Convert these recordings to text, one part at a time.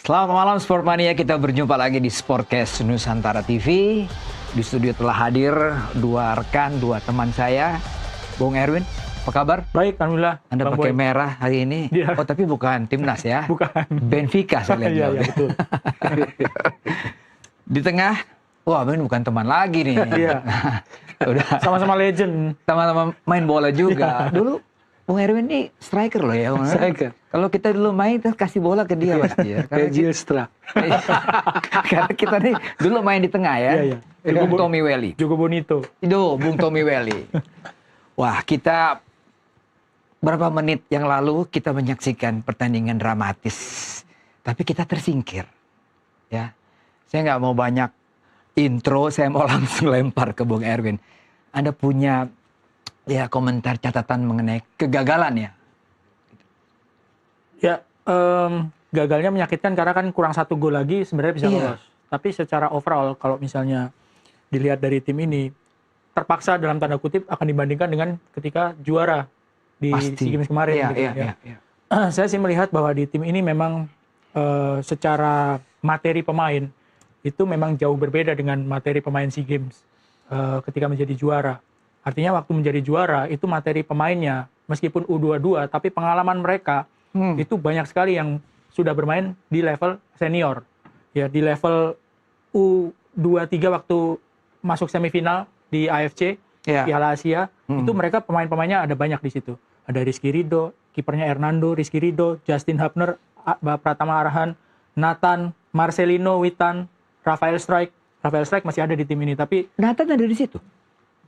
Selamat malam Sportmania, kita berjumpa lagi di Sportcast Nusantara TV. Di studio telah hadir dua rekan, dua teman saya. Bung Erwin, apa kabar? Baik, alhamdulillah. Anda Bang pakai Boy. merah hari ini. Iya. Oh, tapi bukan timnas ya? Bukan. Benfica saya lihat. Iya, jauh. betul. Di tengah, wah ini bukan teman lagi nih. Iya. Udah Sama-sama legend. sama-sama main bola juga. Dulu Bung Erwin ini striker loh ya. Bung Erwin. Striker. Kalau kita dulu main, kita kasih bola ke dia pasti ya. Kayak Zylstra. Karena kita nih dulu main di tengah ya. Iya, iya. Bung Tommy Welly. Juga Bonito. Itu Bung Tommy Welly. Wah, kita berapa menit yang lalu kita menyaksikan pertandingan dramatis. Tapi kita tersingkir. Ya. Saya nggak mau banyak intro, saya mau langsung lempar ke Bung Erwin. Anda punya ya komentar catatan mengenai kegagalan ya? Ya, gagalnya menyakitkan karena kan kurang 1 gol lagi sebenarnya bisa Iya. lolos. Tapi secara overall kalau misalnya dilihat dari tim ini, terpaksa dalam tanda kutip akan dibandingkan dengan ketika juara di Pasti. SEA Games kemarin. Iya, gitu, iya, ya. iya. Saya sih melihat bahwa di tim ini memang secara materi pemain itu memang jauh berbeda dengan materi pemain SEA Games ketika menjadi juara. Artinya waktu menjadi juara itu materi pemainnya meskipun U22 tapi pengalaman mereka itu banyak sekali yang sudah bermain di level senior. Ya, di level U23 waktu masuk semifinal di AFC Iya. Piala Asia itu mereka pemain-pemainnya ada banyak di situ. Ada Rizky Ridho, kipernya Hernando, Rizky Ridho, Justin Hubner, Pratama Arhan, Nathan, Marcelino, Witan, Rafael Strike. Rafael Strike masih ada di tim ini, tapi Nathan ada di situ.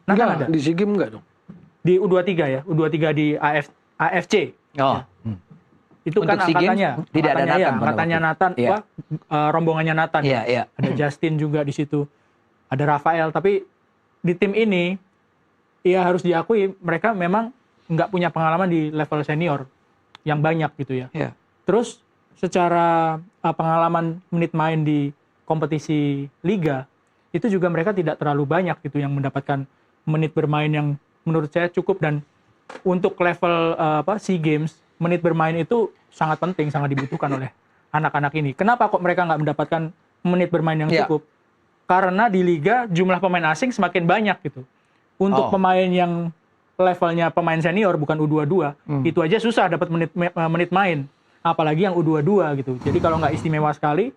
Nathan Enggak, ada di SEA Games enggak dong? di U23 ya, U23 di AFC. Oh. Itu Untuk kan SEA Games angkatannya, tidak ada Nathan pada angkatannya waktu. Nathan, Iya. rombongannya Nathan. Iya, iya. Ada Justin juga di situ, ada Rafael. Tapi di tim ini, ya harus diakui mereka memang nggak punya pengalaman di level senior yang banyak gitu ya. Iya. Terus secara pengalaman menit main di kompetisi liga itu juga mereka tidak terlalu banyak gitu yang mendapatkan menit bermain yang menurut saya cukup, dan untuk level SEA Games menit bermain itu sangat penting, sangat dibutuhkan oleh anak-anak ini. Kenapa kok mereka nggak mendapatkan menit bermain yang Iya. cukup? Karena di liga jumlah pemain asing semakin banyak gitu. Untuk pemain yang levelnya pemain senior bukan U22 itu aja susah dapat menit main, apalagi yang U22 gitu. Jadi kalau nggak istimewa sekali,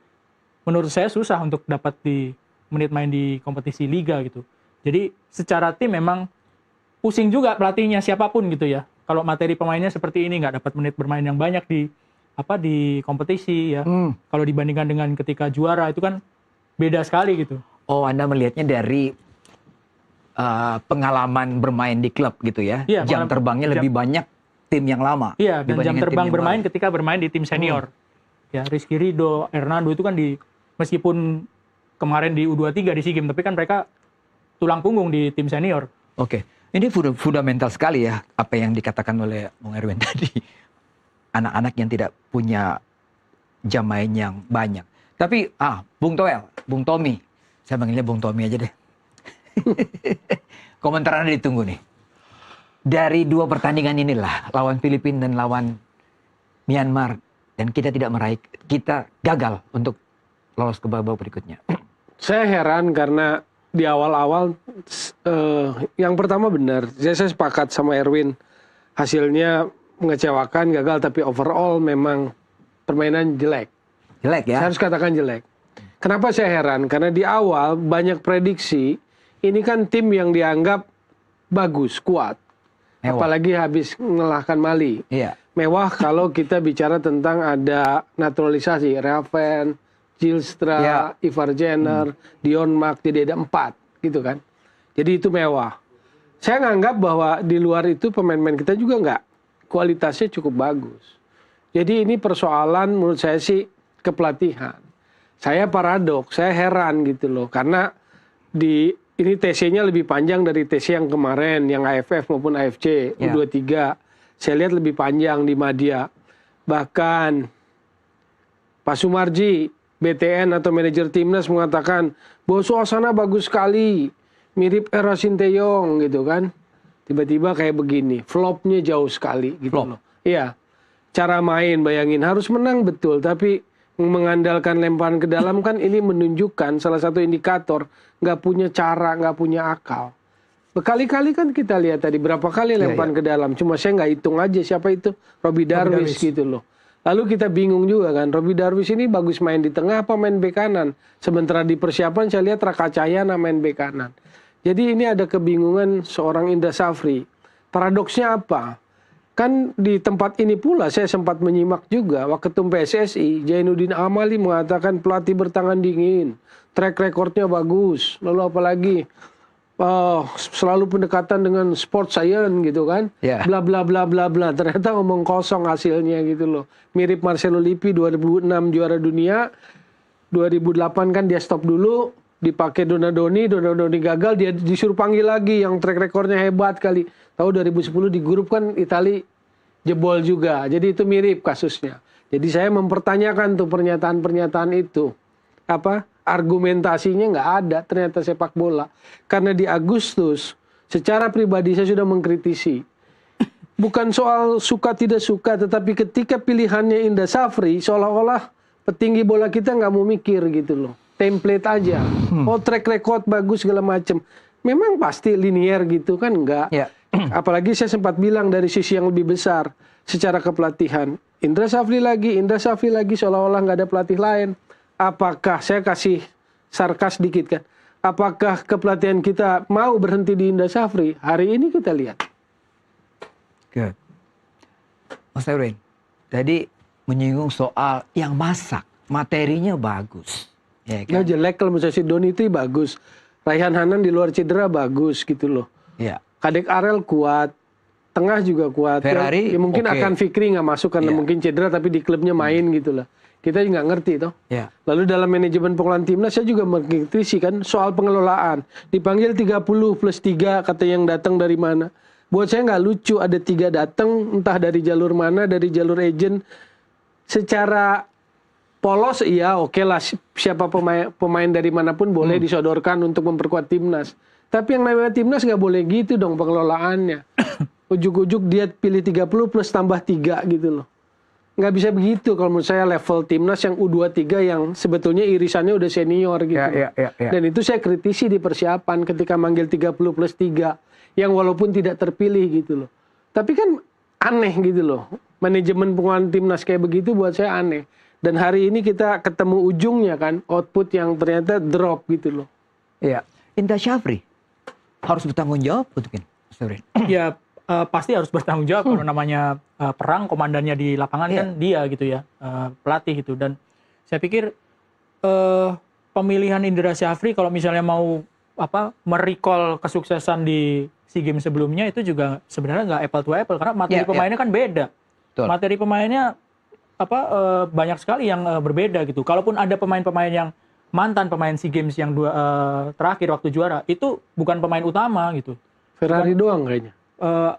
menurut saya susah untuk dapat di menit main di kompetisi liga gitu. Jadi secara tim memang pusing juga pelatihnya siapapun gitu ya. Kalau materi pemainnya seperti ini nggak dapat menit bermain yang banyak di kompetisi ya. Kalau dibandingkan dengan ketika juara itu kan beda sekali gitu. Oh, Anda melihatnya dari pengalaman bermain di klub gitu ya? Iya, jam terbangnya lebih banyak tim yang lama. Iya, dan jam dibandingkan tim terbang yang bermain baru. ketika bermain di tim senior. Ya, Rizky Ridho, Hernando itu kan meskipun kemarin di U23 di SEA Games, tapi kan mereka tulang punggung di tim senior. Oke, ini fundamental sekali ya apa yang dikatakan oleh Bung Erwin tadi. Anak-anak yang tidak punya jam main yang banyak. Tapi Bung Toel, Bung Tommy, saya panggilnya Bung Tommy aja deh. Komentar Anda ditunggu nih. Dari 2 pertandingan inilah, lawan Filipina dan lawan Myanmar, dan kita gagal untuk lolos ke babak berikutnya. Saya heran karena di awal-awal yang pertama benar. Saya sepakat sama Erwin. Hasilnya mengecewakan, gagal, tapi overall memang permainan jelek. Jelek ya? Saya harus katakan jelek. Kenapa saya heran? Karena di awal banyak prediksi, ini kan tim yang dianggap bagus, kuat. Mewah. Apalagi habis mengalahkan Mali. Iya. Mewah kalau kita bicara tentang ada naturalisasi. Raven, Zylstra, Ya. Ivar Jenner, Dion Mark, tidak ada 4 gitu kan. Jadi itu mewah. Saya nganggap bahwa di luar itu pemain-pemain kita juga nggak kualitasnya cukup bagus. Jadi ini persoalan menurut saya sih kepelatihan. Saya paradoks, saya heran gitu loh. Karena ini TC-nya lebih panjang dari TC yang kemarin, yang AFF maupun AFC, Ya. U23. Saya lihat lebih panjang di Madia. Bahkan Pak Sumarji, BTN atau manajer timnas mengatakan bahwa suasana bagus sekali, mirip era Sinteyong gitu kan. Tiba-tiba kayak begini, flopnya jauh sekali gitu Flop. loh. Iya, cara main bayangin harus menang betul, tapi mengandalkan lemparan ke dalam kan ini menunjukkan salah satu indikator nggak punya cara, nggak punya akal. Berkali-kali kan kita lihat tadi berapa kali lemparan ke dalam. Cuma saya nggak hitung aja siapa itu Robbie Darwish gitu loh. Lalu kita bingung juga kan, Robbie Darwish ini bagus main di tengah apa main bek kanan. Sementara di persiapan saya lihat Raka Cahyana main bek kanan. Jadi ini ada kebingungan seorang Indra Safri. Paradoksnya apa? Kan di tempat ini pula saya sempat menyimak juga Waketum PSSI, Jainuddin Amali mengatakan pelatih bertangan dingin, track recordnya bagus, lalu apalagi selalu pendekatan dengan sport science gitu kan, bla bla bla bla bla. Ternyata ngomong kosong hasilnya gitu loh. Mirip Marcelo Lippi 2006 juara dunia, 2008 kan dia stop dulu, dipakai Donadoni gagal, dia disuruh panggil lagi yang track recordnya hebat kali. Tahu 2010 di grup kan Itali jebol juga. Jadi itu mirip kasusnya. Jadi saya mempertanyakan tuh pernyataan-pernyataan itu. Apa? Argumentasinya nggak ada ternyata sepak bola. Karena di Agustus secara pribadi saya sudah mengkritisi. Bukan soal suka tidak suka, tetapi ketika pilihannya Indra Safri seolah-olah petinggi bola kita nggak mau mikir gitu loh. Template aja. Oh track record bagus segala macam. Memang pasti linear gitu kan enggak. Apalagi saya sempat bilang dari sisi yang lebih besar secara kepelatihan. Indra Safri lagi seolah-olah nggak ada pelatih lain. Apakah, saya kasih sarkas dikit kan, apakah kepelatihan kita mau berhenti di Indra Safri? Hari ini kita lihat. Good. Mas Erwin, tadi menyinggung soal yang masak, materinya bagus. Ya kan? Nggak jelek kalau misalnya si Donitri bagus. Raihan Hanan di luar cedera bagus gitu loh. Ya. Kadek Arel kuat. Tengah juga kuat. Ferrari, ya mungkin akan Fikri nggak masuk karena mungkin cedera tapi di klubnya main gitu lah. Kita nggak ngerti toh. Lalu dalam manajemen pengolahan timnas saya juga mengkritisi kan soal pengelolaan. Dipanggil 30 plus 3 kata yang datang dari mana. Buat saya nggak lucu ada 3 datang entah dari jalur mana, dari jalur agent. Secara polos iya oke lah siapa pemain dari manapun boleh disodorkan untuk memperkuat timnas. Tapi yang namanya timnas nggak boleh gitu dong pengelolaannya. Ujuk-ujuk dia pilih 30 plus tambah 3 gitu loh. Nggak bisa begitu kalau menurut saya level timnas yang U23 yang sebetulnya irisannya udah senior gitu. Dan itu saya kritisi di persiapan ketika manggil 30 plus 3 yang walaupun tidak terpilih gitu loh. Tapi kan aneh gitu loh. Manajemen pengolahan timnas kayak begitu buat saya aneh. Dan hari ini kita ketemu ujungnya kan, output yang ternyata drop gitu loh. Iya. Indra Safri harus bertanggung jawab mungkin, Mas Erwin. Ya pasti harus bertanggung jawab kalau namanya perang, komandannya di lapangan kan dia gitu ya, pelatih gitu. Dan saya pikir pemilihan Indra Safri kalau misalnya mau merecall kesuksesan di SEA Games sebelumnya itu juga sebenarnya nggak apple to apple karena materi pemainnya kan beda. Betul. Materi pemainnya banyak sekali yang berbeda gitu. Kalaupun ada pemain-pemain yang mantan pemain SEA Games yang terakhir waktu juara itu bukan pemain utama gitu. Ferrari doang kayaknya.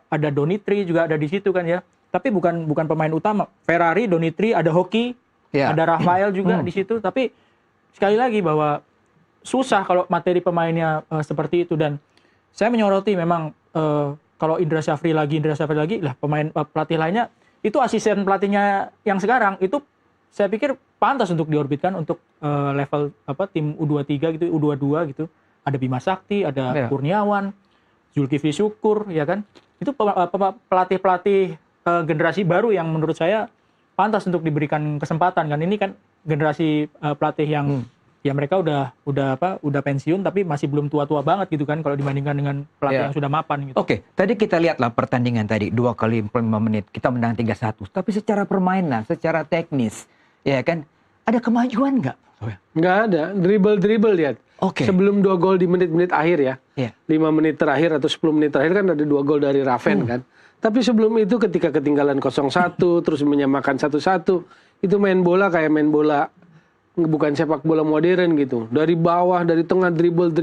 Ada Donitri juga ada di situ kan ya. Tapi bukan pemain utama. Ferrari, Donitri, ada Hoki, ada Rafael juga di situ. Tapi sekali lagi bahwa susah kalau materi pemainnya seperti itu. Dan saya menyoroti memang kalau Indra Safri lagi lah pemain pelatih lainnya itu asisten pelatihnya yang sekarang itu saya pikir pantas untuk diorbitkan untuk level tim U23 gitu, U22 gitu. Ada Bima Sakti, ada Kurniawan, Zulkifli Syukur, ya kan? Itu pelatih-pelatih generasi baru yang menurut saya pantas untuk diberikan kesempatan kan. Ini kan generasi pelatih yang ya mereka udah pensiun tapi masih belum tua-tua banget gitu kan kalau dibandingkan dengan pelatih yang sudah mapan gitu. Oke, tadi kita lihatlah pertandingan tadi 2 kali 45 menit kita menang 3-1. Tapi secara permainan, secara teknis, ya kan ada kemajuan nggak? Nggak ada, dribble lihat. Sebelum 2 gol di menit-menit akhir ya. 5 menit terakhir atau 10 menit terakhir kan ada 2 gol dari Raven kan. Tapi sebelum itu ketika ketinggalan 0-1 terus menyamakan 1-1, itu main bola kayak main bola bukan sepak bola modern gitu. Dari bawah, dari tengah dribble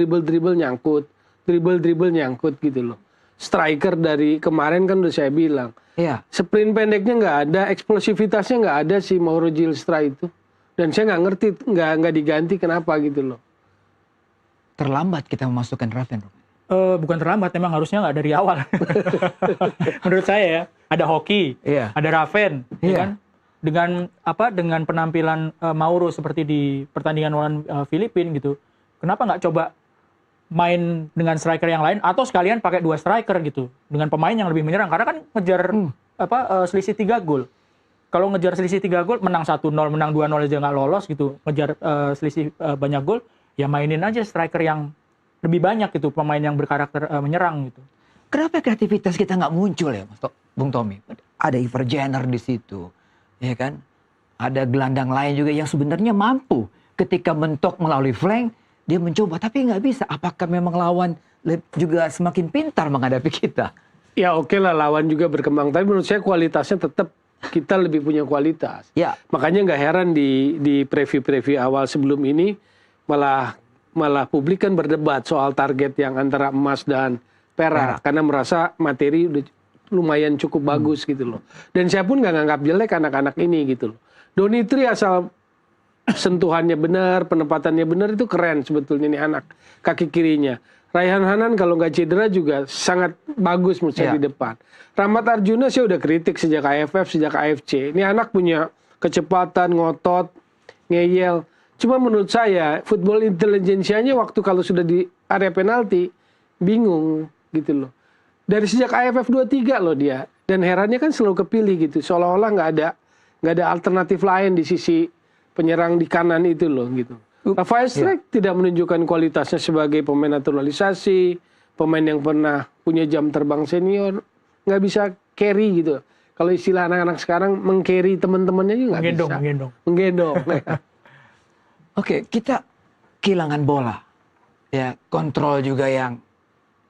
nyangkut. Dribble nyangkut gitu loh. Striker dari kemarin kan udah saya bilang. Sprint pendeknya nggak ada, eksplosivitasnya nggak ada si Mauro Gilstra itu. Dan saya nggak ngerti, nggak diganti kenapa gitu loh. Terlambat kita memasukkan Raven. Bukan terlambat, memang harusnya nggak dari awal. Menurut saya ya, ada Hoki, ada Raven, ya kan? dengan penampilan Mauro seperti di pertandingan lawan Filipina gitu, kenapa nggak coba main dengan striker yang lain atau sekalian pakai 2 striker gitu dengan pemain yang lebih menyerang, karena kan ngejar selisih 3 gol. Kalau ngejar selisih 3 gol, menang 1-0, menang 2-0 aja nggak lolos gitu, ngejar selisih banyak gol, ya mainin aja striker yang lebih banyak gitu, pemain yang berkarakter menyerang gitu. Kenapa kreativitas kita nggak muncul ya, Bung Tommy? Ada Iver Jenner di situ, ya kan? Ada gelandang lain juga yang sebenarnya mampu ketika mentok melalui flank, dia mencoba, tapi nggak bisa. Apakah memang lawan juga semakin pintar menghadapi kita? Ya oke lah, lawan juga berkembang. Tapi menurut saya kualitasnya tetap kita lebih punya kualitas. Ya. Makanya nggak heran di preview awal sebelum ini malah publik kan berdebat soal target yang antara emas dan perak. Karena merasa materi udah lumayan cukup bagus gitu loh. Dan saya pun nggak nganggap jelek anak-anak ini gitu loh. Donitri asal sentuhannya benar, penempatannya benar, itu keren sebetulnya nih anak kaki kirinya. Raihan Hanan kalau nggak cedera juga sangat bagus menurut saya di depan. Rahmat Arjuna saya udah kritik sejak AFF, sejak AFC. Ini anak punya kecepatan, ngotot, ngeyel. Cuma menurut saya football intelijensianya waktu kalau sudah di area penalti bingung gitu loh. Dari sejak AFF 23 loh dia. Dan herannya kan selalu kepilih gitu. Seolah-olah nggak ada alternatif lain di sisi penyerang di kanan itu loh gitu. Rafael Struijk tidak menunjukkan kualitasnya sebagai pemain naturalisasi, pemain yang pernah punya jam terbang senior, nggak bisa carry gitu. Kalau istilah anak-anak sekarang meng-carry teman-temannya juga nggak bisa. Menggendong. Oke, kita kehilangan bola, ya, kontrol juga yang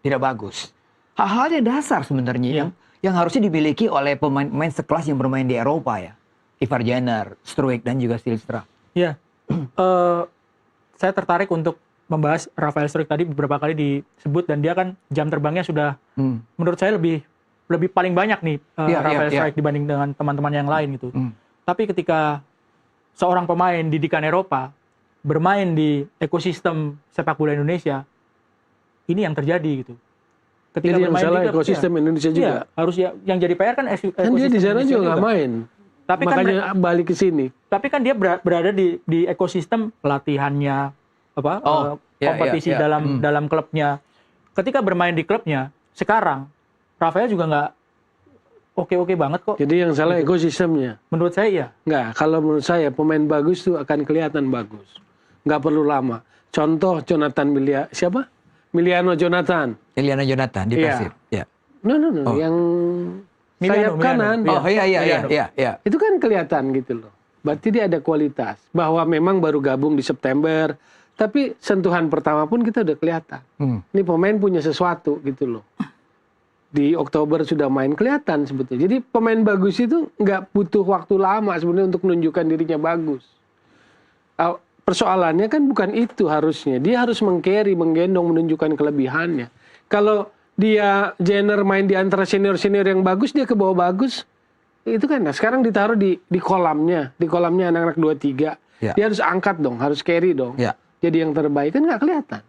tidak bagus. Hal-hal yang dasar sebenarnya yang harusnya dimiliki oleh pemain-pemain sekelas yang bermain di Eropa ya. Ivar Jenner, Struijk dan juga Zylstra. Ya. Saya tertarik untuk membahas Rafael Struijk tadi beberapa kali disebut, dan dia kan jam terbangnya sudah menurut saya lebih paling banyak nih Rafael Struijk dibanding dengan teman-teman yang lain gitu. Tapi ketika seorang pemain didikan Eropa bermain di ekosistem sepak bola Indonesia, ini yang terjadi gitu. Ketika jadi bermain di ekosistem Indonesia juga. Iya, harus yang jadi PR kan ekosistem kan dia di sana juga nggak main. Tapi makanya kan balik ke sini. Tapi kan dia berada di ekosistem pelatihannya, kompetisi dalam klubnya. Ketika bermain di klubnya, sekarang Rafael juga nggak oke banget kok. Jadi yang salah ekosistemnya. Menurut saya ya. Nggak, kalau menurut saya pemain bagus tuh akan kelihatan bagus. Nggak perlu lama. Contoh Jonathan Miliano Jonathan di Persib. Ya. No, yang sayap kanan. Iya. Itu kan kelihatan gitu loh. Berarti dia ada kualitas. Bahwa memang baru gabung di September, tapi sentuhan pertama pun kita udah kelihatan. Ini pemain punya sesuatu gitu loh. Di Oktober sudah main, kelihatan sebetulnya. Jadi pemain bagus itu nggak butuh waktu lama sebenarnya untuk menunjukkan dirinya bagus. Persoalannya kan bukan itu harusnya. Dia harus meng-carry, menggendong, menunjukkan kelebihannya. Kalau dia Jenner main di antara senior-senior yang bagus, dia ke bawah bagus. Itu kan, nah sekarang ditaruh di kolamnya. Di kolamnya anak-anak 2-3. Dia harus angkat dong, harus carry dong. Jadi yang terbaik kan nggak kelihatan.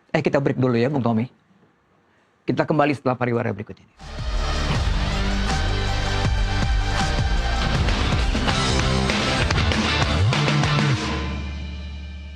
Kita break dulu ya Bung Tommy. Kita kembali setelah pariwara berikut ini.